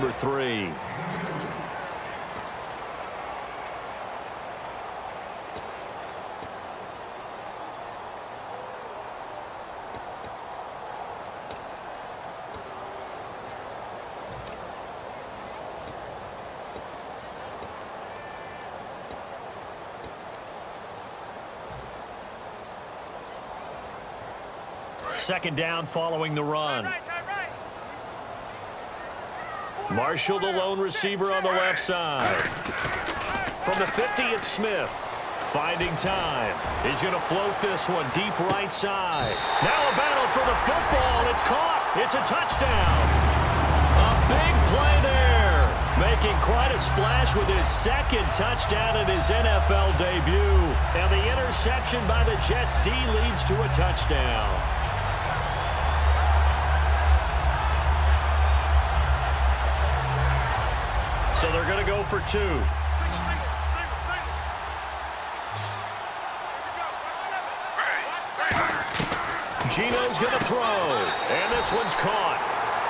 number 3. Second down following the run. Marshall, the lone receiver on the left side. From the 50, it's Smith. Finding time. He's going to float this one deep right side. Now a battle for the football. It's caught. It's a touchdown. A big play there. Making quite a splash with his second touchdown in his NFL debut. And the interception by the Jets D leads to a touchdown. So they're going to go for 2. Gino's going to throw. And this one's caught.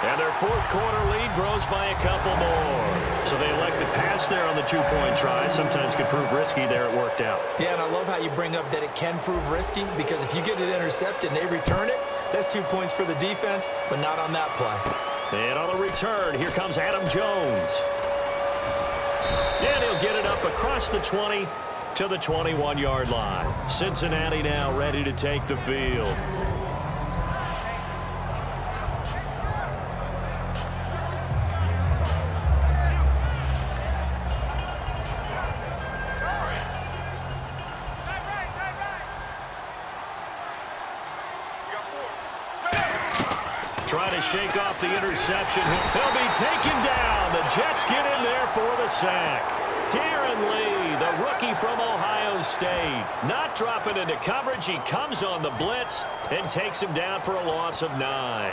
And their fourth quarter lead grows by a couple more. So they elect to pass there on the 2-point try. Sometimes could prove risky. There it worked out. Yeah, and I love how you bring up that it can prove risky, because if you get it intercepted and they return it, that's 2 points for the defense, but not on that play. And on the return, here comes Adam Jones. And he'll get it up across the 20 to the 21-yard line. Cincinnati now ready to take the field. Trying to shake off the interception. He'll be taken down. The Jets get in there for the sack. Darren Lee, the rookie from Ohio State. Not dropping into coverage. He comes on the blitz and takes him down for a loss of 9.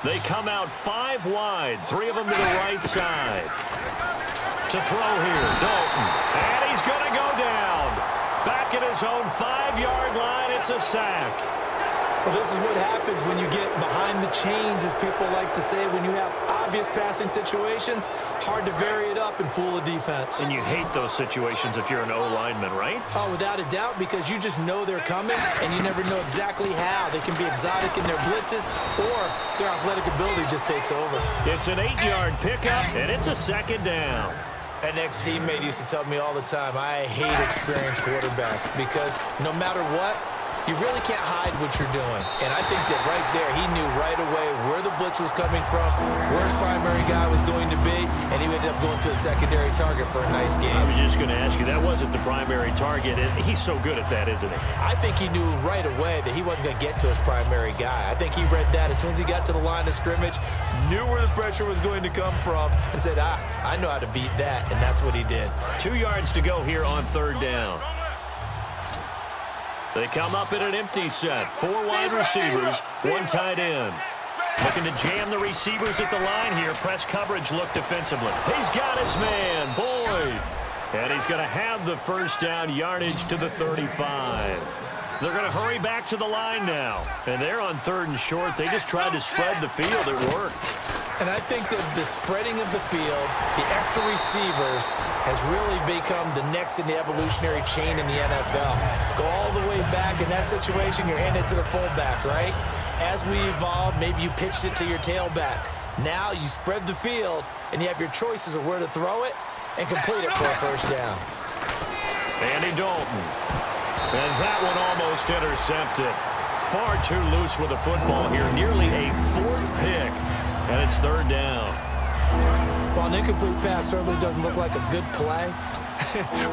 They come out 5 wide, 3 of them to the right side. To throw here, Dalton. And he's going to go down. Back at his own 5-yard line, it's a sack. Well, this is what happens when you get behind the chains, as people like to say. When you have obvious passing situations, hard to vary it up and fool a defense. And you hate those situations if you're an O-lineman, right? Oh, without a doubt, because you just know they're coming, and you never know exactly how. They can be exotic in their blitzes, or their athletic ability just takes over. It's an 8-yard pickup, and it's a second down. An ex-teammate used to tell me all the time, I hate experienced quarterbacks, because no matter what, you really can't hide what you're doing. And I think that right there, he knew right away where the blitz was coming from, where his primary guy was going to be, and he ended up going to a secondary target for a nice game. I was just going to ask you, that wasn't the primary target. He's so good at that, isn't he? I think he knew right away that he wasn't going to get to his primary guy. I think he read that as soon as he got to the line of scrimmage, knew where the pressure was going to come from, and said, I know how to beat that, and that's what he did. 2 yards to go here on 3rd down. They come up in an empty set. 4 wide receivers, 1 tight end. Looking to jam the receivers at the line here. Press coverage look defensively. He's got his man, Boyd. And he's going to have the first down, yardage to the 35. They're going to hurry back to the line now. And they're on 3rd and short. They just tried to spread the field. It worked. And I think that the spreading of the field, the extra receivers, has really become the next in the evolutionary chain in the NFL. Go all the way back in that situation, you're handing it to the fullback, right? As we evolved, maybe you pitched it to your tailback. Now you spread the field, and you have your choices of where to throw it and complete it for a first down. Andy Dalton. And that one almost intercepted. Far too loose with the football here. Nearly a 4th pick. And it's 3rd down. Well, an incomplete pass certainly doesn't look like a good play.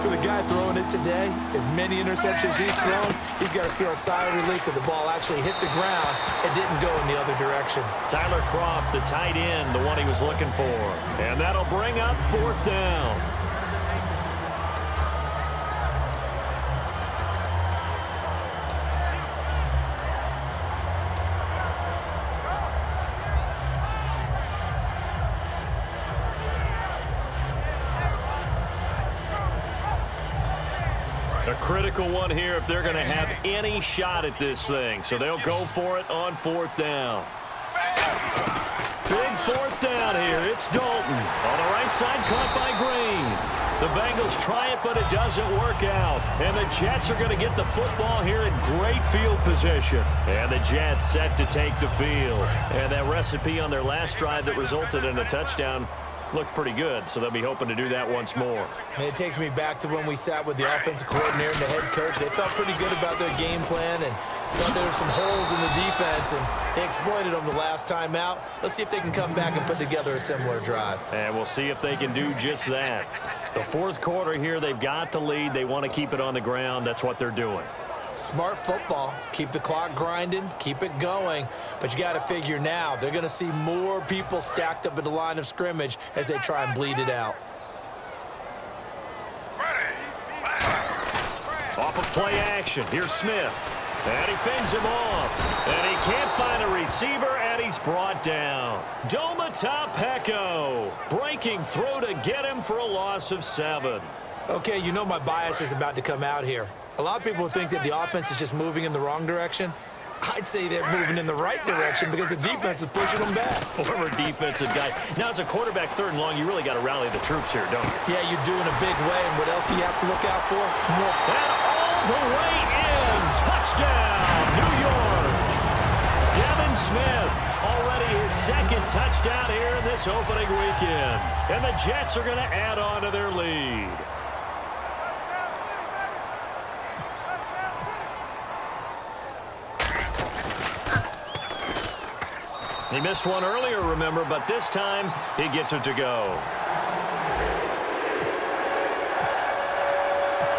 For the guy throwing it today, as many interceptions he's thrown, he's got to feel a sigh of relief that the ball actually hit the ground and didn't go in the other direction. Tyler Kroft, the tight end, the one he was looking for. And that'll bring up 4th down. A critical one here if they're going to have any shot at this thing. So they'll go for it on 4th down. Big 4th down here. It's Dalton. On the right side, caught by Green. The Bengals try it, but it doesn't work out. And the Jets are going to get the football here in great field position. And the Jets set to take the field. And that recipe on their last drive that resulted in a touchdown looked pretty good, so they'll be hoping to do that once more. And it takes me back to when we sat with the offensive coordinator and the head coach. They felt pretty good about their game plan and thought there were some holes in the defense, and they exploited them the last time out. Let's see if they can come back and put together a similar drive. And we'll see if they can do just that. The 4th quarter here, they've got the lead. They want to keep it on the ground. That's what they're doing. Smart football. Keep the clock grinding, keep it going. But you got to figure now, they're going to see more people stacked up at the line of scrimmage as they try and bleed it out. Off of play action, here's Smith. And he fends him off. And he can't find a receiver, and he's brought down. Doma Peko breaking through to get him for a loss of 7. Okay, you know my bias is about to come out here. A lot of people think that the offense is just moving in the wrong direction. I'd say they're moving in the right direction because the defense is pushing them back. Former defensive guy. Now, as a quarterback 3rd and long, you really got to rally the troops here, don't you? Yeah, you're doing a big way, and what else do you have to look out for? More. And all the way in. Touchdown, New York. Devin Smith, already his 2nd touchdown here in this opening weekend. And the Jets are going to add on to their lead. He missed one earlier, remember, but this time he gets it to go.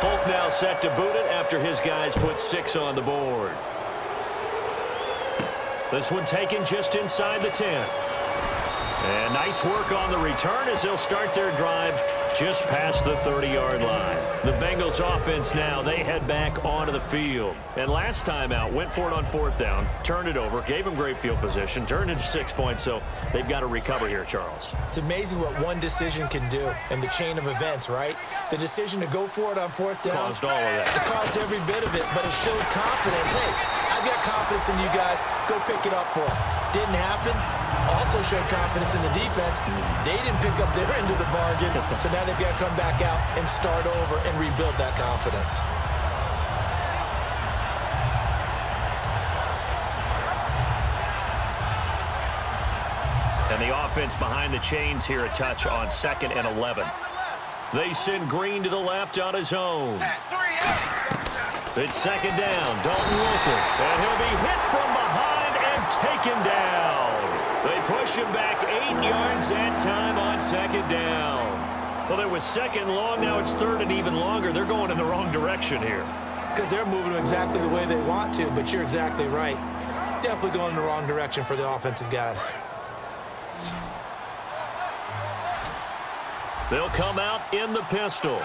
Folk now set to boot it after his guys put 6 on the board. This one taken just inside the 10. And nice work on the return as they'll start their drive just past the 30-yard line. The Bengals offense now, they head back onto the field. And last time out, went for it on 4th down, turned it over, gave them great field position, turned into 6 points, so they've got to recover here, Charles. It's amazing what one decision can do in the chain of events, right? The decision to go for it on 4th down. Caused all of that. It caused every bit of it, but it showed confidence. Hey, I've got confidence in you guys. Go pick it up for them. Didn't happen. Also showed confidence in the defense. They didn't pick up their end of the bargain, so now they've got to come back out and start over and rebuild that confidence. And the offense behind the chains here a touch on 2nd and 11. They send Green to the left on his own. It's 2nd down. Dalton Wolford. And he'll be hit from behind and taken down. They push him back 8 yards that time on 2nd down. Well, it was 2nd long. Now it's 3rd and even longer. They're going in the wrong direction here. Because they're moving exactly the way they want to, but you're exactly right. Definitely going in the wrong direction for the offensive guys. They'll come out in the pistol.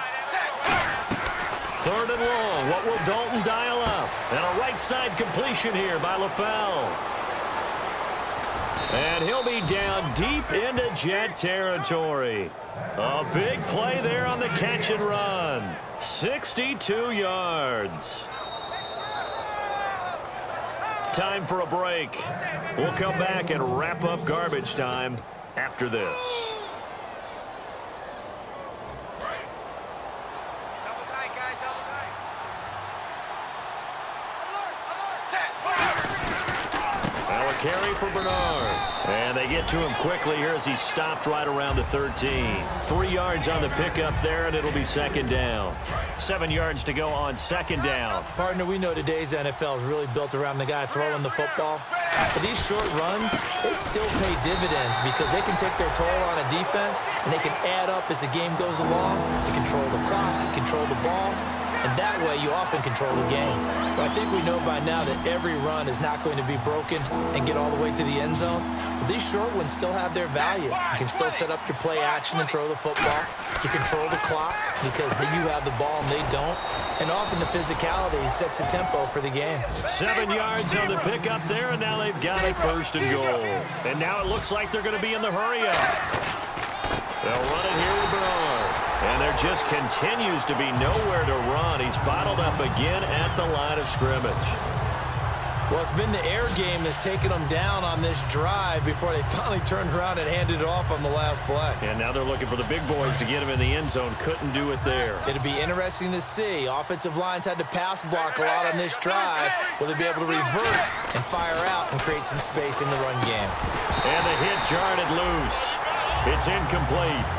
3rd and long. What will Dalton dial up? And a right side completion here by LaFell. And he'll be down deep into Jet territory. A big play there on the catch and run. 62 yards. Time for a break. We'll come back and wrap up garbage time after this. Carry for Bernard. And they get to him quickly here as he stopped right around the 13. 3 yards on the pickup there, and it'll be 2nd down. 7 yards to go on 2nd down. Partner, we know today's NFL is really built around the guy throwing the football. But these short runs, they still pay dividends because they can take their toll on a defense, and they can add up as the game goes along. You control the clock, you control the ball. And that way, you often control the game. But I think we know by now that every run is not going to be broken and get all the way to the end zone. But these short ones still have their value. You can still set up your play action and throw the football. You control the clock because you have the ball and they don't. And often the physicality sets the tempo for the game. 7 yards on the pickup there, and now they've got it 1st and goal. And now it looks like they're going to be in the hurry-up. They'll run it here with Bernard. And there just continues to be nowhere to run. He's bottled up again at the line of scrimmage. Well, it's been the air game that's taken them down on this drive before they finally turned around and handed it off on the last play. And now they're looking for the big boys to get him in the end zone. Couldn't do it there. It'll be interesting to see. Offensive lines had to pass block a lot on this drive. Will they be able to revert and fire out and create some space in the run game? And the hit jarred it loose. It's incomplete.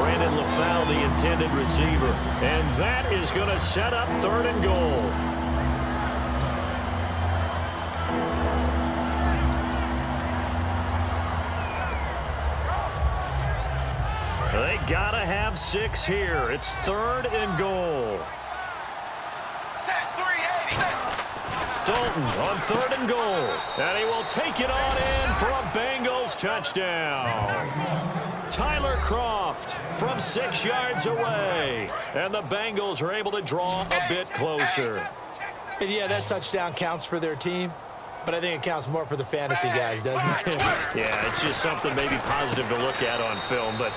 Brandon LaFowl, the intended receiver. And that is going to set up 3rd and goal. They gotta have 6 here. It's 3rd and goal. Dalton on 3rd and goal. And he will take it on in for a Bengals touchdown. Tyler Croft from 6 yards away. And the Bengals are able to draw a bit closer. And yeah, that touchdown counts for their team. But I think it counts more for the fantasy guys, doesn't it? Yeah, it's just something maybe positive to look at on film, but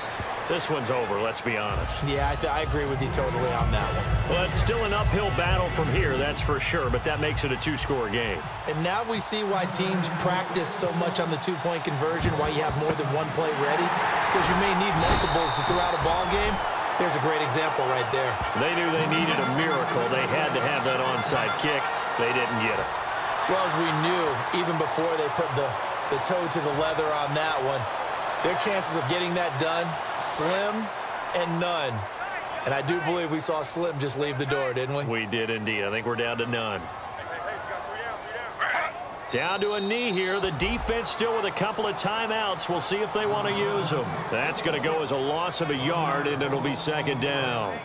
this one's over, let's be honest. Yeah, I agree with you totally on that one. Well, it's still an uphill battle from here, that's for sure, but that makes it a 2-score game. And now we see why teams practice so much on the 2-point conversion, why you have more than one play ready, because you may need multiples to throw out a ball game. There's a great example right there. They knew they needed a miracle. They had to have that onside kick. They didn't get it. Well, as we knew, even before they put the toe to the leather on that one, their chances of getting that done, slim and none. And I do believe we saw Slim just leave the door, didn't we? We did indeed. I think we're down to none. Down to a knee here. The defense still with a couple of timeouts. We'll see if they want to use them. That's going to go as a loss of a yard, and it'll be 2nd down.